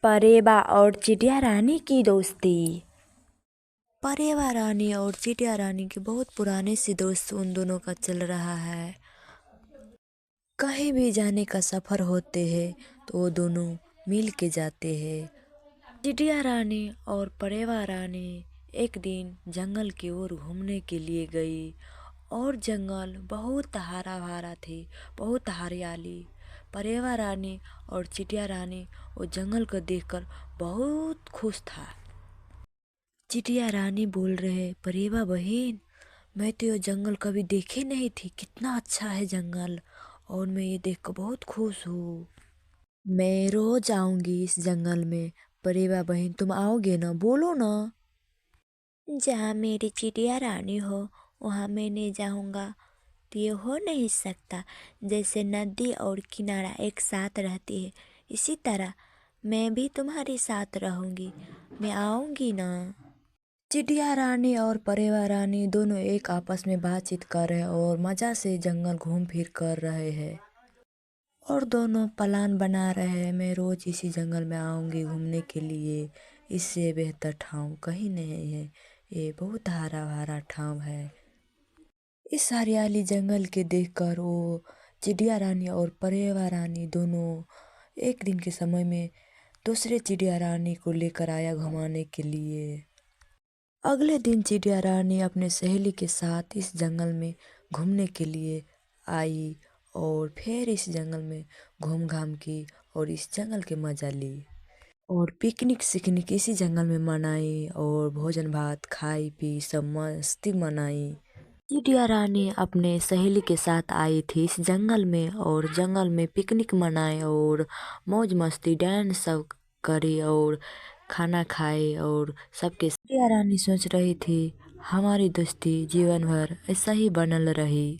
परेवा और चिड़िया रानी की दोस्ती। परेवा रानी और चिड़िया रानी के बहुत पुराने से दोस्त उन दोनों का चल रहा है। कहीं भी जाने का सफर होते हैं तो वो दोनों मिल के जाते हैं। चिड़िया रानी और परेवा रानी एक दिन जंगल की ओर घूमने के लिए गई और जंगल बहुत हरा भरा थे, बहुत हरियाली। परेवा रानी और चिड़िया रानी वो जंगल को देखकर बहुत खुश था। चिड़िया रानी बोल रहे, परेवा बहन, मैं तो ये जंगल कभी देखे नहीं थी, कितना अच्छा है जंगल और मैं ये देखकर बहुत खुश हूँ। मैं रोज आऊंगी इस जंगल में। परेवा बहन तुम आओगे ना, बोलो ना। जहाँ मेरी चिड़िया रानी हो वहाँ मैं नहीं जाऊँगा। तो ये हो नहीं सकता। जैसे नदी और किनारा एक साथ रहती है इसी तरह मैं भी तुम्हारे साथ रहूँगी। मैं आऊँगी ना। चिड़िया रानी और परेवा रानी दोनों एक आपस में बातचीत कर रहे और मजा से जंगल घूम फिर कर रहे हैं और दोनों प्लान बना रहे हैं, मैं रोज इसी जंगल में आऊंगी घूमने के लिए। इससे बेहतर ठाव कहीं नहीं है, ये बहुत हरा भरा ठाव है। इस हरियाली जंगल के देखकर वो चिड़िया रानी और परेवा रानी दोनों एक दिन के समय में दूसरे चिड़िया रानी को लेकर आया घुमाने के लिए। अगले दिन चिड़िया रानी अपने सहेली के साथ इस जंगल में घूमने के लिए आई और फिर इस जंगल में घूम घाम की और इस जंगल के मजा ली और पिकनिक सिकनिक इसी जंगल में मनाई और भोजन भात खाई पी सब मस्ती मनाई। चिड़िया रानी अपने सहेली के साथ आई थी इस जंगल में और जंगल में पिकनिक मनाए और मौज मस्ती डांस सब करी और खाना खाए और सबके। चिड़िया रानी सोच रही थी हमारी दोस्ती जीवन भर ऐसा ही बनल रही।